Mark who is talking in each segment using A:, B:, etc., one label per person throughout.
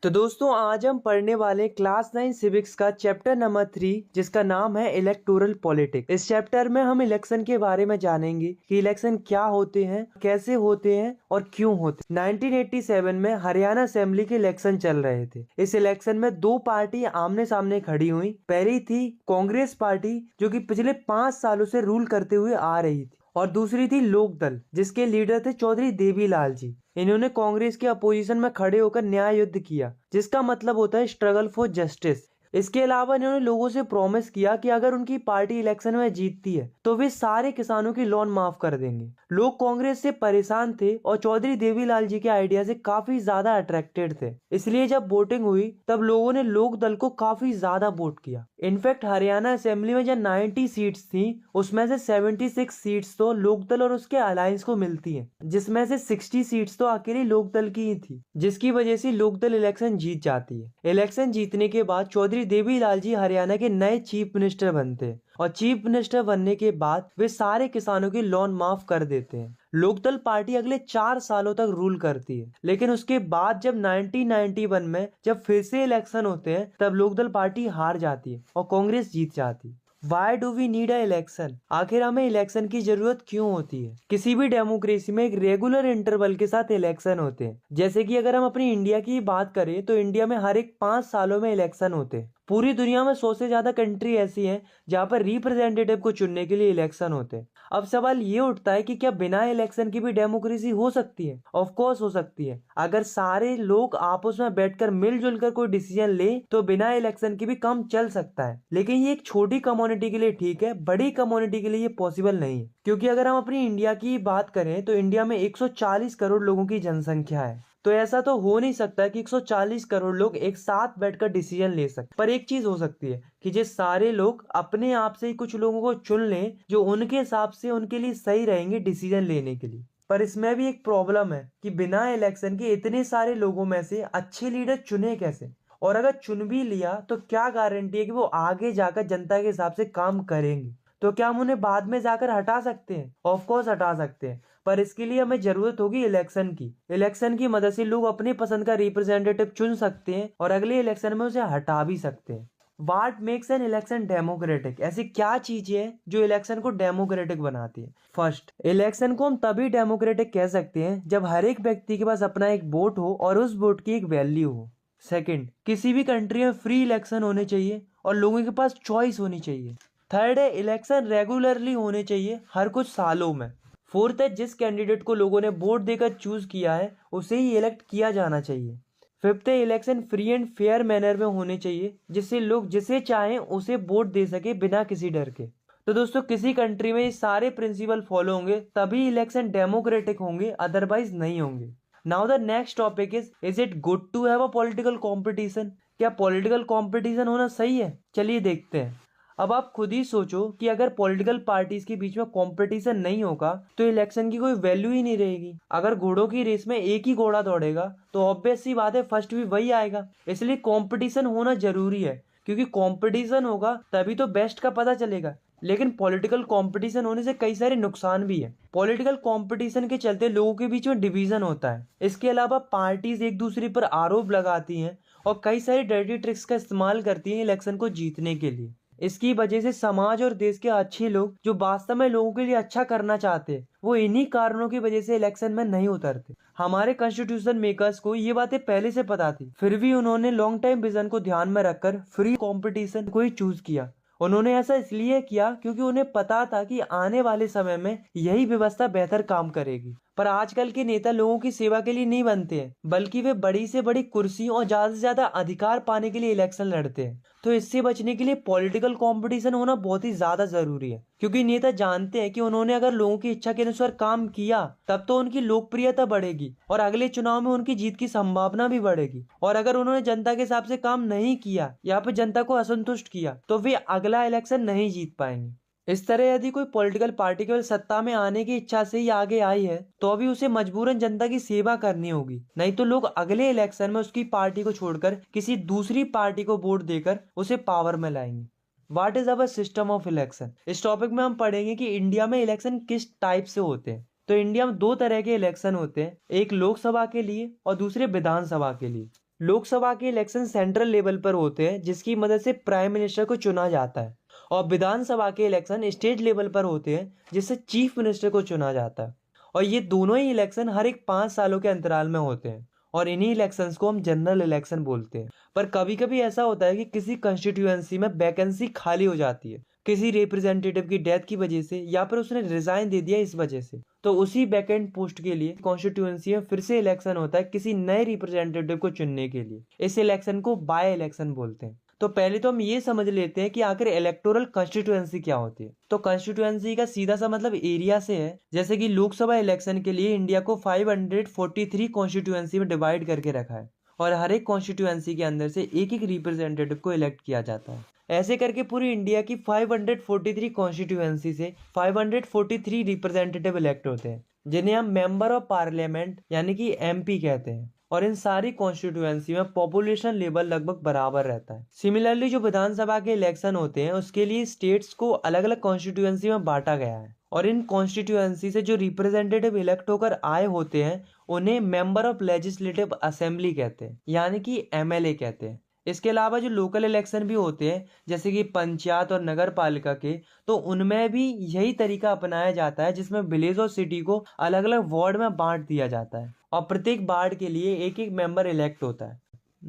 A: तो दोस्तों आज हम पढ़ने वाले क्लास 9 सिविक्स का चैप्टर नंबर 3 जिसका नाम है इलेक्टोरल पॉलिटिक्स। इस चैप्टर में हम इलेक्शन के बारे में जानेंगे कि इलेक्शन क्या होते हैं, कैसे होते हैं और क्यों होते हैं। 1987 में हरियाणा असेंबली के इलेक्शन चल रहे थे। इस इलेक्शन में दो पार्टी आमने सामने खड़ी हुई। पहली थी कांग्रेस पार्टी जो कि पिछले 5 सालों से रूल करते हुए आ रही थी, और दूसरी थी लोकदल जिसके लीडर थे चौधरी देवीलाल जी। इन्होंने कांग्रेस के अपोजिशन में खड़े होकर न्याय युद्ध किया, जिसका मतलब होता है स्ट्रगल फॉर जस्टिस। इसके अलावा इन्होंने लोगों से प्रॉमिस किया कि अगर उनकी पार्टी इलेक्शन में जीतती है तो वे सारे किसानों की लोन माफ कर देंगे। लोग कांग्रेस से परेशान थे और चौधरी देवीलाल जी के आइडिया से काफी ज्यादा अट्रैक्टेड थे, इसलिए जब वोटिंग हुई तब लोगों ने लोक दल को काफी ज्यादा वोट किया। इनफैक्ट हरियाणा असेंबली में जो 90 सीट्स थी उसमें से 76 सीट्स तो लोकदल और उसके अलायंस को मिलती हैं, जिसमें से 60 सीट्स तो अकेली लोकदल की ही थी, जिसकी वजह से लोकदल इलेक्शन जीत जाती है। इलेक्शन जीतने के बाद चौधरी देवीलाल जी हरियाणा के नए चीफ मिनिस्टर बनते हैं, और चीफ मिनिस्टर बनने के बाद वे सारे किसानों की लोन माफ कर देते हैं। लोकदल पार्टी अगले 4 सालों तक रूल करती है, लेकिन उसके बाद जब 1991 में जब फिर से इलेक्शन होते हैं तब लोकदल पार्टी हार जाती है और कांग्रेस जीत जाती है। Why do we need a election? आखिर हमें इलेक्शन की जरूरत क्यों होती है? किसी भी डेमोक्रेसी में एक रेगुलर इंटरवल के साथ इलेक्शन होते हैं। जैसे कि अगर हम अपनी इंडिया की बात करें तो इंडिया में हर एक 5 सालों में इलेक्शन होते हैं। पूरी दुनिया में 100 से ज्यादा कंट्री ऐसी हैं जहां पर रिप्रेजेंटेटिव को चुनने के लिए इलेक्शन होते हैं। अब सवाल ये उठता है कि क्या बिना इलेक्शन की भी डेमोक्रेसी हो सकती है? ऑफ कोर्स हो सकती है। अगर सारे लोग आपस में बैठकर मिलजुल कर कोई डिसीजन ले तो बिना इलेक्शन के भी काम चल सकता है, लेकिन ये एक छोटी कम्युनिटी के लिए ठीक है, बड़ी कम्युनिटी के लिए ये पॉसिबल नहीं है। क्योंकि अगर हम अपनी इंडिया की बात करें तो इंडिया में 140 करोड़ लोगों की जनसंख्या है, तो ऐसा तो हो नहीं सकता कि 140 करोड़ लोग एक साथ बैठकर डिसीजन ले सकते। पर एक चीज हो सकती है कि जो सारे लोग अपने आप से ही कुछ लोगों को चुन लें जो उनके हिसाब से उनके लिए सही रहेंगे डिसीजन लेने के लिए। पर इसमें भी एक प्रॉब्लम है कि बिना इलेक्शन के इतने सारे लोगों में से अच्छे लीडर चुने कैसे? और अगर चुन भी लिया तो क्या गारंटी है कि वो आगे जाकर जनता के हिसाब से काम करेंगे? तो क्या हम उन्हें बाद में जाकर हटा सकते हैं? ऑफ कोर्स हटा सकते हैं, पर इसके लिए हमें जरूरत होगी इलेक्शन की। इलेक्शन की मदद से लोग अपनी पसंद का रिप्रेजेंटेटिव चुन सकते हैं और अगले इलेक्शन में उसे हटा भी सकते हैं। वाट मेक्स एन इलेक्शन डेमोक्रेटिक? ऐसी क्या चीज है जो इलेक्शन को डेमोक्रेटिक बनाती है? फर्स्ट, इलेक्शन को हम तभी डेमोक्रेटिक कह सकते हैं जब हर एक व्यक्ति के पास अपना एक वोट हो और उस वोट की एक वैल्यू हो। सेकंड, किसी भी कंट्री में फ्री इलेक्शन होने चाहिए और लोगों के पास चॉइस होनी चाहिए। थर्ड है, इलेक्शन रेगुलरली होने चाहिए हर कुछ सालों में। फोर्थ है, जिस कैंडिडेट को लोगों ने वोट देकर चूज किया है उसे ही इलेक्ट किया जाना चाहिए। फिफ्थ है, election free and fair manner में होने चाहिए जिससे लोग जिसे चाहें उसे वोट दे सके बिना किसी डर के। तो दोस्तों किसी कंट्री में ये सारे प्रिंसिपल फॉलो होंगे तभी इलेक्शन डेमोक्रेटिक होंगे, अदरवाइज नहीं होंगे। Now the next topic is it good to have a political competition? क्या पॉलिटिकल कॉम्पिटिशन होना सही है? चलिए देखते हैं। अब आप खुद ही सोचो कि अगर पॉलिटिकल पार्टीज के बीच में कंपटीशन नहीं होगा तो इलेक्शन की कोई वैल्यू ही नहीं रहेगी। अगर घोड़ों की रेस में एक ही घोड़ा दौड़ेगा तो ऑब्वियस सी बात है फर्स्ट भी वही आएगा। इसलिए कंपटीशन होना जरूरी है, क्योंकि कंपटीशन होगा तभी तो बेस्ट का पता चलेगा। लेकिन पॉलिटिकल कंपटीशन होने से कई सारे नुकसान भी है। पॉलिटिकल कंपटीशन के चलते लोगों के बीच में डिवीजन होता है। इसके अलावा पार्टीज एक दूसरे पर आरोप लगाती हैं और कई सारी डर्टी ट्रिक्स का इस्तेमाल करती हैं इलेक्शन को जीतने के लिए। इसकी वजह से समाज और देश के अच्छे लोग जो वास्तव में लोगों के लिए अच्छा करना चाहते हैं वो इन्हीं कारणों की वजह से इलेक्शन में नहीं उतरते। हमारे कॉन्स्टिट्यूशन मेकर्स को ये बातें पहले से पता थी, फिर भी उन्होंने लॉन्ग टाइम विजन को ध्यान में रखकर फ्री कंपटीशन को ही चूज किया। उन्होंने ऐसा इसलिए किया क्योंकि उन्हें पता था कि आने वाले समय में यही व्यवस्था बेहतर काम करेगी। पर आजकल के नेता लोगों की सेवा के लिए नहीं बनते हैं, बल्कि वे बड़ी से बड़ी कुर्सी और ज्यादा से ज्यादा अधिकार पाने के लिए इलेक्शन लड़ते हैं। तो इससे बचने के लिए पॉलिटिकल कंपटीशन होना बहुत ही ज्यादा जरूरी है, क्योंकि नेता जानते हैं कि उन्होंने अगर लोगों की इच्छा के अनुसार काम किया तब तो उनकी लोकप्रियता बढ़ेगी और अगले चुनाव में उनकी जीत की संभावना भी बढ़ेगी। और अगर उन्होंने जनता के हिसाब से काम नहीं किया या फिर जनता को असंतुष्ट किया तो वे अगला इलेक्शन नहीं जीत पाएंगे। इस तरह यदि कोई पॉलिटिकल पार्टी केवल सत्ता में आने की इच्छा से ही आगे आई है तो अभी उसे मजबूरन जनता की सेवा करनी होगी, नहीं तो लोग अगले इलेक्शन में उसकी पार्टी को छोड़कर किसी दूसरी पार्टी को वोट देकर उसे पावर में लाएंगे। What is our system of election? इस टॉपिक में हम पढ़ेंगे कि इंडिया में इलेक्शन किस टाइप से होते हैं। तो इंडिया में 2 तरह के इलेक्शन होते हैं, एक लोकसभा के लिए और दूसरे विधानसभा के लिए। लोकसभा के इलेक्शन सेंट्रल लेवल पर होते हैं जिसकी मदद से प्राइम मिनिस्टर को चुना जाता है, और विधानसभा के इलेक्शन स्टेट लेवल पर होते हैं जिससे चीफ मिनिस्टर को चुना जाता है। और ये दोनों ही इलेक्शन हर एक 5 सालों के अंतराल में होते हैं, और इन्हीं इलेक्शंस को हम जनरल इलेक्शन बोलते हैं। पर कभी कभी ऐसा होता है कि किसी कंस्टिट्यूएंसी में वैकेंसी खाली हो जाती है, किसी रिप्रेजेंटेटिव की डेथ की वजह से, या फिर उसने रिजाइन दे दिया इस वजह से, तो उसी वैकेंट पोस्ट के लिए कॉन्स्टिट्यूएंसी में फिर से इलेक्शन होता है किसी नए रिप्रेजेंटेटिव को चुनने के लिए। इस इलेक्शन को बाय इलेक्शन बोलते हैं। तो पहले तो हम ये समझ लेते हैं कि आखिर इलेक्टोरल कॉन्स्टिट्यूएंसी क्या होती है। तो कॉन्स्टिट्यूएंसी का सीधा सा मतलब एरिया से है। जैसे कि लोकसभा इलेक्शन के लिए इंडिया को 543 कॉन्स्टिट्यूएंसी में डिवाइड करके रखा है, और हर एक कॉन्स्टिट्यूएंसी के अंदर से एक एक रिप्रेजेंटेटिव को इलेक्ट किया जाता है। ऐसे करके पूरी इंडिया की 543 कॉन्स्टिट्यूएंसी से 543 रिप्रेजेंटेटिव इलेक्ट होते हैं, जिन्हें हम मेंबर ऑफ पार्लियामेंट यानी कि एमपी कहते हैं। और इन सारी कॉन्स्टिट्यूएंसी में पॉपुलेशन लेवल लगभग बराबर रहता है। सिमिलरली जो विधानसभा के इलेक्शन होते हैं उसके लिए स्टेट्स को अलग अलग कॉन्स्टिट्यूएंसी में बांटा गया है, और इन कॉन्स्टिट्यूएंसी से जो रिप्रेजेंटेटिव इलेक्ट होकर आए होते हैं उन्हें मेंबर ऑफ लेजिस्लेटिव असेंबली कहते हैं, यानी कि एमएलए कहते हैं। इसके अलावा जो लोकल इलेक्शन भी होते हैं जैसे कि पंचायत और नगर पालिका के, तो उनमें भी यही तरीका अपनाया जाता है जिसमें विलेज और सिटी को अलग अलग वार्ड में बांट दिया जाता है, और प्रत्येक वार्ड के लिए एक एक मेंबर इलेक्ट होता है।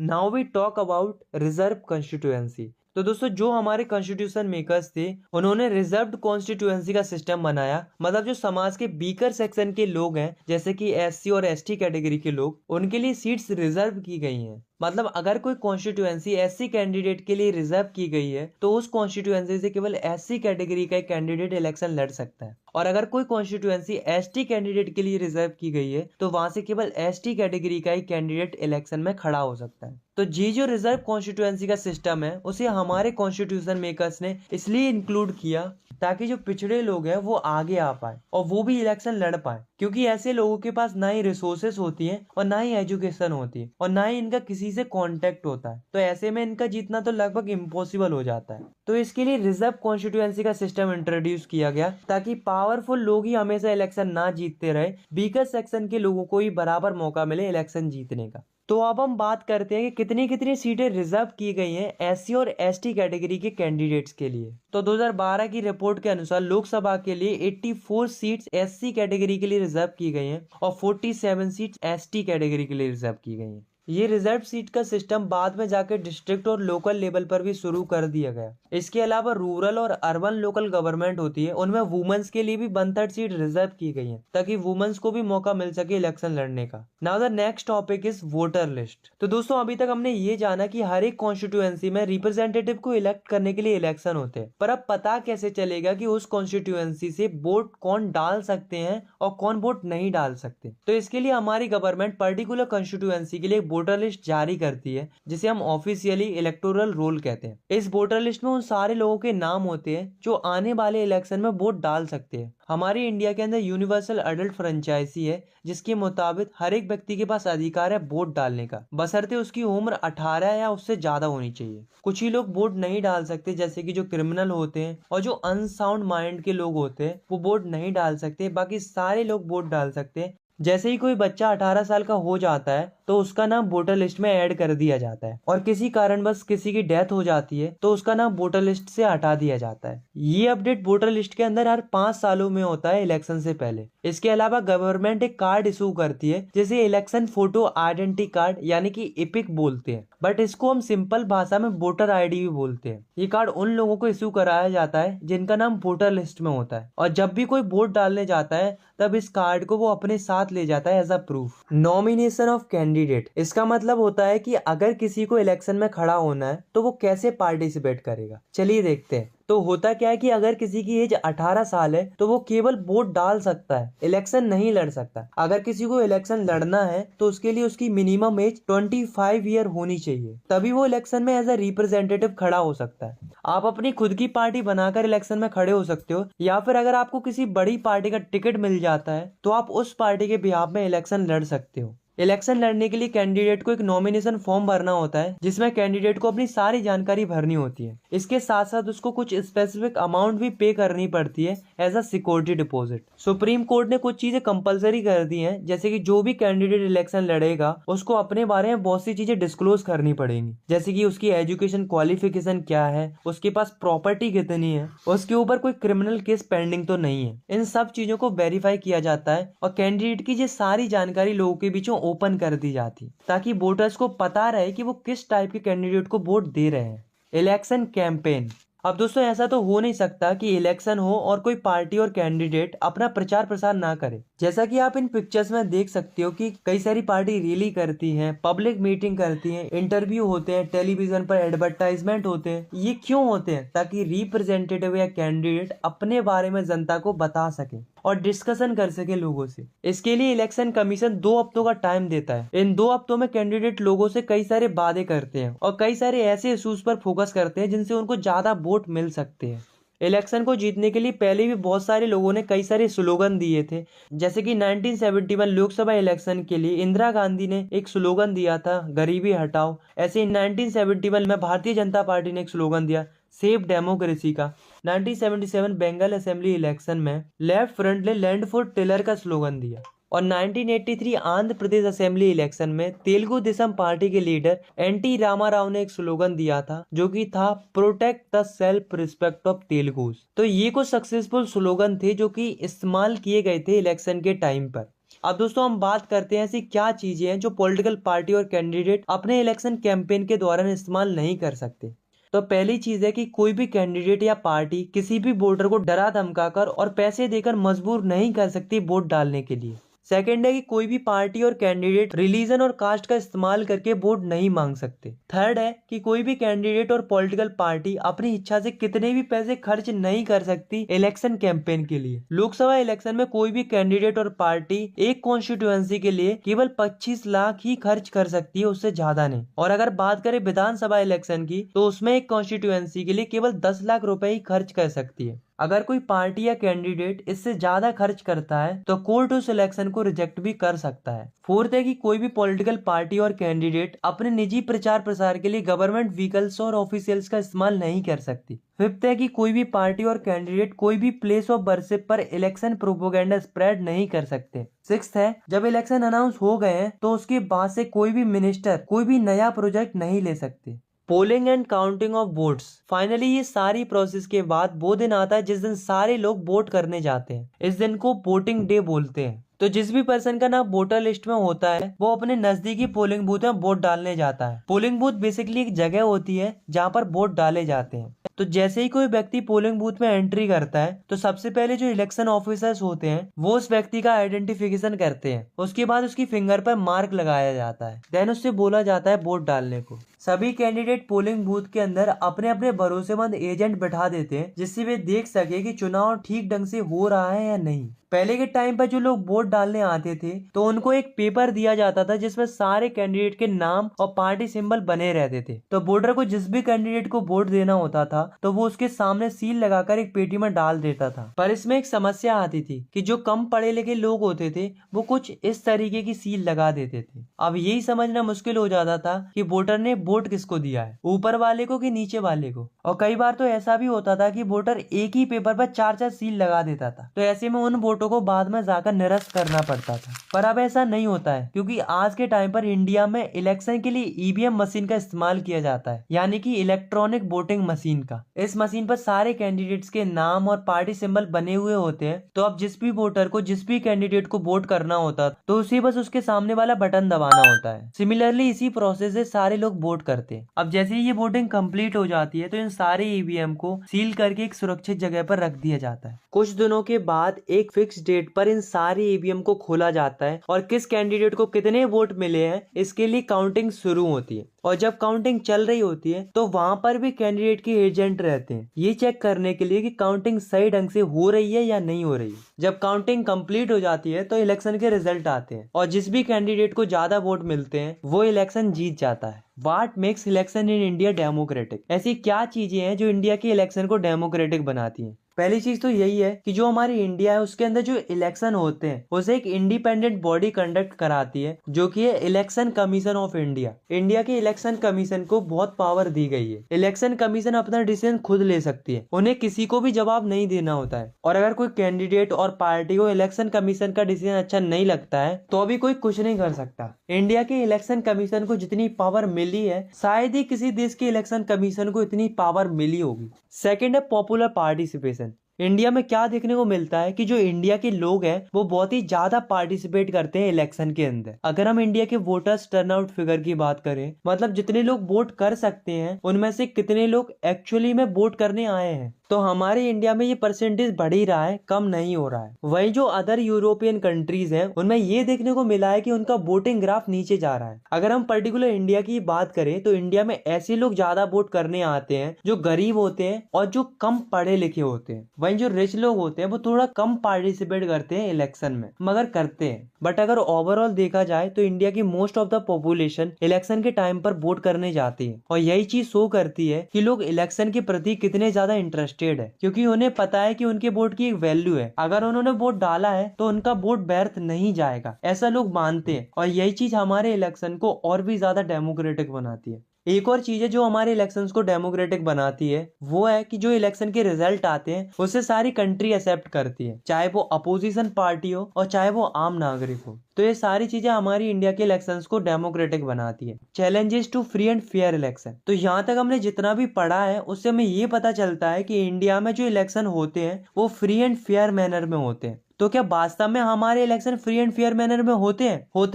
A: Now we talk about reserve constituency. तो दोस्तों जो हमारे कॉन्स्टिट्यूशन मेकर्स थे उन्होंने रिजर्व्ड कॉन्स्टिट्यूएंसी का सिस्टम बनाया। मतलब जो समाज के वीकर सेक्शन के लोग हैं जैसे कि एससी और एसटी कैटेगरी के लोग, उनके लिए सीट्स रिजर्व की गई हैं। मतलब अगर कोई कॉन्स्टिट्यूएंसी एससी कैंडिडेट के लिए रिजर्व की गई है तो उस कॉन्स्टिट्यूएंसी से केवल एससी कैटेगरी का एक कैंडिडेट इलेक्शन लड़ सकता है, और अगर कोई कॉन्स्टिट्यूएंसी एसटी कैंडिडेट के लिए रिजर्व की गई है तो वहां से केवल एसटी कैटेगरी का ही कैंडिडेट इलेक्शन में खड़ा हो सकता है। तो ये जो रिजर्व कॉन्स्टिट्यूएंसी का सिस्टम है उसे हमारे कॉन्स्टिट्यूशन मेकर्स ने इसलिए इंक्लूड किया ताकि जो पिछड़े लोग हैं वो आगे आ पाए और वो भी इलेक्शन लड़ पाए, क्योंकि ऐसे लोगों के पास ना ही रिसोर्सेस होती हैं और ना ही एजुकेशन होती है और ना ही इनका किसी से कांटेक्ट होता है। तो ऐसे में इनका जीतना तो लगभग इम्पॉसिबल हो जाता है। तो इसके लिए रिजर्व कॉन्स्टिट्यूएंसी का सिस्टम इंट्रोड्यूस किया गया ताकि पावरफुल लोग ही हमेशा इलेक्शन ना जीतते रहे, वीकर सेक्शन के लोगों को ही बराबर मौका मिले इलेक्शन जीतने का। तो अब हम बात करते हैं कि कितनी कितनी सीटें रिजर्व की गई हैं एससी और एसटी कैटेगरी के कैंडिडेट्स के लिए। तो 2012 की रिपोर्ट के अनुसार लोकसभा के लिए 84 सीट्स एससी कैटेगरी के लिए रिजर्व की गई हैं और 47 सीट्स एसटी कैटेगरी के लिए रिजर्व की गई हैं। ये रिजर्व सीट का सिस्टम बाद में जाकर डिस्ट्रिक्ट और लोकल लेवल पर भी शुरू कर दिया गया। इसके अलावा रूरल और अर्बन लोकल गवर्नमेंट होती है उनमें वुमेन्स के लिए भी 62 सीट रिजर्व की गई है ताकि वुमेन्स को भी मौका मिल सके इलेक्शन लड़ने का। Now the next topic is voter list. तो दोस्तों अभी तक हमने ये जाना कि हर एक कॉन्स्टिट्यूएंसी में रिप्रेजेंटेटिव को इलेक्ट करने के लिए इलेक्शन होते हैं, पर अब पता कैसे चलेगा कि उस कॉन्स्टिट्यूएंसी से वोट कौन डाल सकते हैं और कौन वोट नहीं डाल सकते। तो इसके लिए हमारी गवर्नमेंट पर्टिकुलर कॉन्स्टिट्यूएंसी के लिए वोटर लिस्ट जारी करती है जिसे हम ऑफिशियली इलेक्टोरल रोल कहते हैं। इस वोटर लिस्ट में उन सारे लोगों के नाम होते हैं जो आने वाले इलेक्शन में वोट डाल सकते हैं। हमारे इंडिया के अंदर यूनिवर्सल अडल्ट फ्रेंचाइजी है जिसके मुताबिक हर एक व्यक्ति के पास अधिकार है वोट डालने का, बशर्ते उसकी उम्र 18 या उससे ज्यादा होनी चाहिए। कुछ ही लोग वोट नहीं डाल सकते जैसे कि जो क्रिमिनल होते हैं और जो अनसाउंड माइंड के लोग होते हैं वो वोट नहीं डाल सकते, बाकी सारे लोग वोट डाल सकते हैं। जैसे ही कोई बच्चा 18 साल का हो जाता है तो उसका नाम वोटर लिस्ट में ऐड कर दिया जाता है, और किसी कारणवश किसी की डेथ हो जाती है तो उसका नाम वोटर लिस्ट से हटा दिया जाता है। ये अपडेट वोटर लिस्ट के अंदर हर 5 सालों में होता है इलेक्शन से पहले। इसके अलावा गवर्नमेंट एक कार्ड इशू करती है जिसे इलेक्शन फोटो आइडेंटिटी कार्ड यानी कि इपिक बोलते हैं, बट इसको हम सिंपल भाषा में वोटर आईडी भी बोलते हैं। ये कार्ड उन लोगों को इशू कराया जाता है जिनका नाम वोटर लिस्ट में होता है, और जब भी कोई वोट डालने जाता है तब इस कार्ड को वो अपने साथ ले जाता है as a proof. Nomination of candidate, इसका मतलब होता है कि अगर किसी को इलेक्शन में खड़ा होना है तो वो कैसे पार्टिसिपेट करेगा। चलिए देखते हैं। तो होता क्या है कि अगर किसी की एज 18 साल है तो वो केवल वोट डाल सकता है, इलेक्शन नहीं लड़ सकता। अगर किसी को इलेक्शन लड़ना है तो उसके लिए उसकी मिनिमम एज 25 ईयर होनी चाहिए, तभी वो इलेक्शन में एज अ रिप्रेजेंटेटिव खड़ा हो सकता है। आप अपनी खुद की पार्टी बनाकर इलेक्शन में खड़े हो सकते हो, या फिर अगर आपको किसी बड़ी पार्टी का टिकट मिल जाता है तो आप उस पार्टी के बिहाफ में इलेक्शन लड़ सकते हो। इलेक्शन लड़ने के लिए कैंडिडेट को एक नॉमिनेशन फॉर्म भरना होता है, जिसमें कैंडिडेट को अपनी सारी जानकारी भरनी होती है। इसके साथ साथ उसको कुछ स्पेसिफिक अमाउंट भी पे करनी पड़ती है as a security deposit. Supreme court ने कुछ चीजें कंपलसरी कर दी हैं, जैसे कि जो भी कैंडिडेट इलेक्शन लड़ेगा उसको अपने बारे में बहुत सी चीजें डिस्क्लोज करनी पड़ेंगी, जैसे कि उसकी एजुकेशन क्वालिफिकेशन क्या है, उसके पास प्रॉपर्टी कितनी है, उसके ऊपर कोई क्रिमिनल केस पेंडिंग तो नहीं है। इन सब चीजों को वेरीफाई किया जाता है और कैंडिडेट की ये सारी जानकारी लोगों के बीचों ओपन कर दी जाती, ताकि वोटर्स को पता रहे कि वो किस टाइप के कैंडिडेट को वोट दे रहे हैं। Election campaign. अब दोस्तों ऐसा तो हो नहीं सकता कि इलेक्शन हो और कोई पार्टी और कैंडिडेट अपना प्रचार प्रसार ना करे। जैसा कि आप इन पिक्चर्स में देख सकते हो कि कई सारी पार्टी रैली करती हैं, पब्लिक मीटिंग करती हैं, इंटरव्यू होते हैं, टेलीविजन पर एडवर्टाइजमेंट होते हैं। ये क्यों होते हैं? ताकि रिप्रेजेंटेटिव या कैंडिडेट अपने बारे में जनता को बता सके और डिस्कशन कर सके लोगों से। इसके लिए इलेक्शन कमीशन 2 हफ्तों का टाइम देता है। इन 2 हफ्तों में कैंडिडेट लोगों से कई सारे वादे करते हैं और कई सारे ऐसे इश्यूज पर फोकस करते हैं जिनसे उनको ज्यादा वोट मिल सकते हैं। इलेक्शन को जीतने के लिए पहले भी बहुत सारे लोगों ने कई सारे स्लोगन दिए थे, जैसे कि 1971 लोकसभा इलेक्शन के लिए इंदिरा गांधी ने एक स्लोगन दिया था, गरीबी हटाओ। ऐसे ही 1971 में भारतीय जनता पार्टी ने एक स्लोगन दिया, सेफ डेमोक्रेसी का। 1977 बंगाल असेंबली इलेक्शन में लेफ्ट फ्रंट ने लैंड फॉर टिलर का स्लोगन दिया। और 1983 आंध्र प्रदेश असेंबली इलेक्शन में तेलुगु देशम पार्टी के लीडर एनटी रामाराव ने एक स्लोगन दिया था, जो कि था protect the self respect of Telugus. तो ये कुछ सक्सेसफुल स्लोगन थे जो कि इस्तेमाल किए गए थे इलेक्शन के टाइम पर। अब दोस्तों हम बात करते हैं ऐसी क्या चीजें हैं जो पॉलिटिकल पार्टी और कैंडिडेट अपने इलेक्शन कैंपेन के दौरान इस्तेमाल नहीं कर सकते। तो पहली चीज है कि कोई भी कैंडिडेट या पार्टी किसी भी वोटर को डरा धमकाकर और पैसे देकर मजबूर नहीं कर सकती वोट डालने के लिए। सेकंड है कि कोई भी पार्टी और कैंडिडेट रिलीजन और कास्ट का इस्तेमाल करके वोट नहीं मांग सकते। थर्ड है कि कोई भी कैंडिडेट और पॉलिटिकल पार्टी अपनी इच्छा से कितने भी पैसे खर्च नहीं कर सकती इलेक्शन कैंपेन के लिए। लोकसभा इलेक्शन में कोई भी कैंडिडेट और पार्टी एक कॉन्स्टिट्यूएंसी के लिए केवल 25 लाख ही खर्च कर सकती है, उससे ज्यादा नहीं। और अगर बात करें विधानसभा इलेक्शन की, तो उसमें एक कॉन्स्टिट्यूएंसी के लिए केवल 10 लाख रुपए ही खर्च कर सकती है। अगर कोई पार्टी या कैंडिडेट इससे ज्यादा खर्च करता है तो कोर्ट उस इलेक्शन को रिजेक्ट भी कर सकता है। फोर्थ है कि कोई भी पॉलिटिकल पार्टी और कैंडिडेट अपने निजी प्रचार प्रसार के लिए गवर्नमेंट व्हीकल्स और ऑफिशियल्स का इस्तेमाल नहीं कर सकती। फिफ्थ है कि कोई भी पार्टी और कैंडिडेट कोई भी प्लेस ऑफ वर्शिप पर इलेक्शन प्रोपोगेंडा स्प्रेड नहीं कर सकते। सिक्स्थ है, जब इलेक्शन अनाउंस हो गए हैं तो उसके बाद से कोई भी मिनिस्टर कोई भी नया प्रोजेक्ट नहीं ले सकते। Polling and counting of votes. Finally ये सारी प्रोसेस के बाद वो दिन आता है जिस दिन सारे लोग वोट करने जाते हैं। इस दिन को वोटिंग डे बोलते हैं। तो जिस भी पर्सन का नाम वोटर लिस्ट में होता है वो अपने नजदीकी पोलिंग बूथ में वोट डालने जाता है। पोलिंग बूथ बेसिकली एक जगह होती है जहाँ पर वोट डाले जाते हैं। तो जैसे ही कोई व्यक्ति पोलिंग बूथ में एंट्री करता है तो सबसे पहले जो इलेक्शन ऑफिसर्स होते हैं वो उस व्यक्ति का आइडेंटिफिकेशन करते हैं। उसके बाद उसकी फिंगर पर मार्क लगाया जाता है, देन उससे बोला जाता है वोट डालने को। सभी कैंडिडेट पोलिंग बूथ के अंदर अपने अपने भरोसेमंद एजेंट बैठा देते हैं, जिससे वे देख सके कि चुनाव ठीक ढंग से हो रहा है या नहीं। पहले के टाइम पर जो लोग वोट डालने आते थे तो उनको एक पेपर दिया जाता था जिसमें सारे कैंडिडेट के नाम और पार्टी सिंबल बने रहते थे। तो वोटर को जिस भी कैंडिडेट को वोट देना होता था तो वो उसके सामने सील लगाकर एक पेटी में डाल देता था। पर इसमें एक समस्या आती थी कि जो कम पढ़े लिखे लोग होते थे वो कुछ इस तरीके की सील लगा देते थे। अब यही समझना मुश्किल हो जाता था कि वोटर ने वोट किसको दिया है, ऊपर वाले को कि नीचे वाले को। और कई बार तो ऐसा भी होता था कि वोटर एक ही पेपर पर 4-4 सील लगा देता था। तो ऐसे में उन वोटों को बाद में जाकर निरस्त करना पड़ता था। पर अब ऐसा नहीं होता है, क्योंकि आज के टाइम पर इंडिया में इलेक्शन के लिए ईवीएम मशीन का इस्तेमाल किया जाता है, यानी कि इलेक्ट्रॉनिक वोटिंग मशीन का। इस मशीन पर सारे कैंडिडेट्स के नाम और पार्टी सिंबल बने हुए होते हैं। तो अब जिस भी वोटर को जिस भी कैंडिडेट को वोट करना होता तो उसे बस उसके सामने वाला बटन दबाना होता है। सिमिलरली इसी प्रोसेस से सारे लोग वोट करते हैं। अब जैसे ही ये वोटिंग कंप्लीट हो जाती है तो इन सारे ईवीएम को सील करके एक सुरक्षित जगह पर रख दिया जाता है। कुछ दिनों के बाद एक फिक्स डेट पर इन सारे ईवीएम को खोला जाता है और किस कैंडिडेट को कितने वोट मिले हैं इसके लिए काउंटिंग शुरू होती है। और जब काउंटिंग चल रही होती है तो वहां पर भी कैंडिडेट के एजेंट रहते हैं, ये चेक करने के लिए कि काउंटिंग सही ढंग से हो रही है या नहीं हो रही है। जब काउंटिंग कंप्लीट हो जाती है तो इलेक्शन के रिजल्ट आते हैं और जिस भी कैंडिडेट को ज्यादा वोट मिलते हैं वो इलेक्शन जीत जाता है। What makes election in India democratic? ऐसी क्या चीजें हैं जो इंडिया के इलेक्शन को डेमोक्रेटिक बनाती हैं? पहली चीज तो यही है कि जो हमारी इंडिया है उसके अंदर जो इलेक्शन होते हैं उसे एक इंडिपेंडेंट बॉडी कंडक्ट कराती है, जो कि है election commission of India. India के इलेक्शन कमीशन को बहुत पावर दी गई है। इलेक्शन कमीशन अपना डिसीजन खुद ले सकती है, उन्हें किसी को भी जवाब नहीं देना होता है। और अगर कोई कैंडिडेट और पार्टी को इलेक्शन कमीशन का डिसीजन अच्छा नहीं लगता है तो अभी कोई कुछ नहीं कर सकता। इंडिया के इलेक्शन कमीशन को जितनी पावर मिली है शायद ही किसी देश के इलेक्शन कमीशन को इतनी पावर मिली होगी। सेकंड है पॉपुलर पार्टिसिपेशन। इंडिया में क्या देखने को मिलता है कि जो इंडिया के लोग हैं वो बहुत ही ज्यादा पार्टिसिपेट करते हैं इलेक्शन के अंदर। अगर हम इंडिया के वोटर्स टर्नआउट फिगर की बात करें, मतलब जितने लोग वोट कर सकते हैं उनमें से कितने लोग एक्चुअली में वोट करने आए हैं, तो हमारे इंडिया में ये परसेंटेज बढ़ ही रहा है, कम नहीं हो रहा है। वही जो अदर यूरोपियन कंट्रीज हैं उनमें ये देखने को मिला है कि उनका वोटिंग ग्राफ नीचे जा रहा है। अगर हम पर्टिकुलर इंडिया की बात करें तो इंडिया में ऐसे लोग ज्यादा वोट करने आते हैं जो गरीब होते हैं और जो कम पढ़े लिखे होते हैं। वहीं जो रिच लोग होते हैं वो थोड़ा कम पार्टिसिपेट करते हैं इलेक्शन में, मगर करते हैं। बट अगर ओवरऑल देखा जाए तो इंडिया की most of the population election के टाइम पर वोट करने जाती है, और यही चीज शो करती है कि लोग इलेक्शन के प्रति कितने ज्यादा इंटरेस्टेड है, क्योंकि उन्हें पता है कि उनके वोट की एक वैल्यू है। अगर उन्होंने वोट डाला है तो उनका वोट व्यर्थ नहीं जाएगा, ऐसा लोग मानते हैं। और यही चीज हमारे इलेक्शन को और भी ज्यादा डेमोक्रेटिक बनाती है। एक और चीज है जो हमारे इलेक्शंस को डेमोक्रेटिक बनाती है, वो है कि जो इलेक्शन के रिजल्ट आते हैं उसे सारी कंट्री एक्सेप्ट करती है, चाहे वो अपोजिशन पार्टी हो और चाहे वो आम नागरिक हो। तो ये सारी चीजें हमारी इंडिया के इलेक्शंस को डेमोक्रेटिक बनाती है। Challenges to free and fair election. तो यहाँ तक हमने जितना भी पढ़ा है उससे हमें ये पता चलता है कि इंडिया में जो इलेक्शन होते हैं वो फ्री एंड फेयर मैनर में होते हैं। तो क्या वास्तव में हमारे election free and fair manner में होते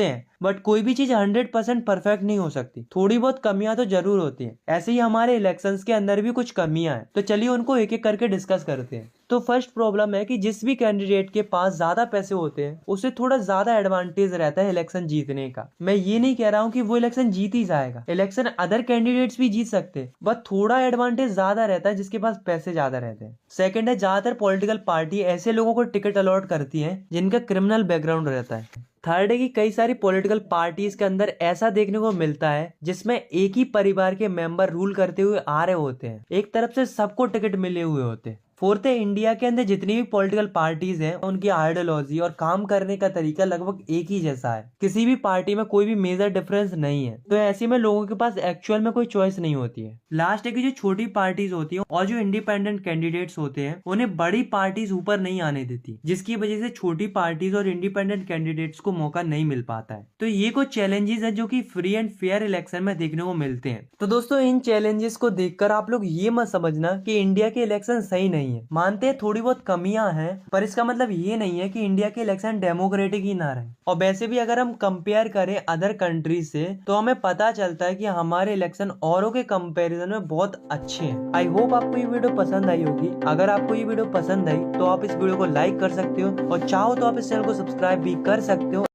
A: हैं। बट कोई भी चीज 100% परफेक्ट नहीं हो सकती, थोड़ी बहुत कमियां तो जरूर होती हैं। ऐसे ही हमारे इलेक्शंस के अंदर भी कुछ कमियां हैं, तो चलिए उनको एक एक करके डिस्कस करते हैं। तो फर्स्ट प्रॉब्लम है कि जिस भी कैंडिडेट के पास ज्यादा पैसे होते हैं उसे थोड़ा ज्यादा एडवांटेज रहता है इलेक्शन जीतने का। मैं ये नहीं कह रहा हूँ कि वो इलेक्शन जीत ही जाएगा, इलेक्शन अदर कैंडिडेट्स भी जीत सकते हैं, बट थोड़ा एडवांटेज ज्यादा रहता है जिसके पास पैसे ज्यादा रहते हैं। सेकंड है, ज्यादातर पॉलिटिकल पार्टी ऐसे लोगों को टिकट अलॉट करती है जिनका क्रिमिनल बैकग्राउंड रहता है। थर्ड है कि कई सारी पॉलिटिकल पार्टीज के अंदर ऐसा देखने को मिलता है जिसमें एक ही परिवार के मेंबर रूल करते हुए आ रहे होते हैं, एक तरफ से सबको टिकट मिले हुए होते हैं। फोर्थ है, इंडिया के अंदर जितनी भी पॉलिटिकल पार्टीज हैं उनकी आइडियोलॉजी और काम करने का तरीका लगभग एक ही जैसा है, किसी भी पार्टी में कोई भी मेजर डिफरेंस नहीं है। तो ऐसे में लोगों के पास एक्चुअल में कोई चॉइस नहीं होती है। लास्ट है कि जो छोटी पार्टीज होती है और जो इंडिपेंडेंट कैंडिडेट्स होते हैं उन्हें बड़ी पार्टीज ऊपर नहीं आने देती, जिसकी वजह से छोटी पार्टीज और इंडिपेंडेंट कैंडिडेट्स को मौका नहीं मिल पाता है। तो ये कुछ चैलेंजेस है जो कि फ्री एंड फेयर इलेक्शन में देखने को मिलते हैं। तो दोस्तों इन चैलेंजेस को देखकर आप लोग ये मत समझना कि इंडिया के इलेक्शन सही नहीं है। मानते हैं थोड़ी बहुत कमियां हैं, पर इसका मतलब ये नहीं है कि इंडिया के इलेक्शन डेमोक्रेटिक ही ना रहे। और वैसे भी अगर हम कंपेयर करें अदर कंट्रीज से तो हमें पता चलता है कि हमारे इलेक्शन औरों के कंपैरिजन में बहुत अच्छे हैं। आई होप आपको ये वीडियो पसंद आई होगी। अगर आपको ये वीडियो पसंद आई तो आप इस वीडियो को लाइक कर सकते हो, और चाहो तो आप इस चैनल को सब्सक्राइब भी कर सकते हो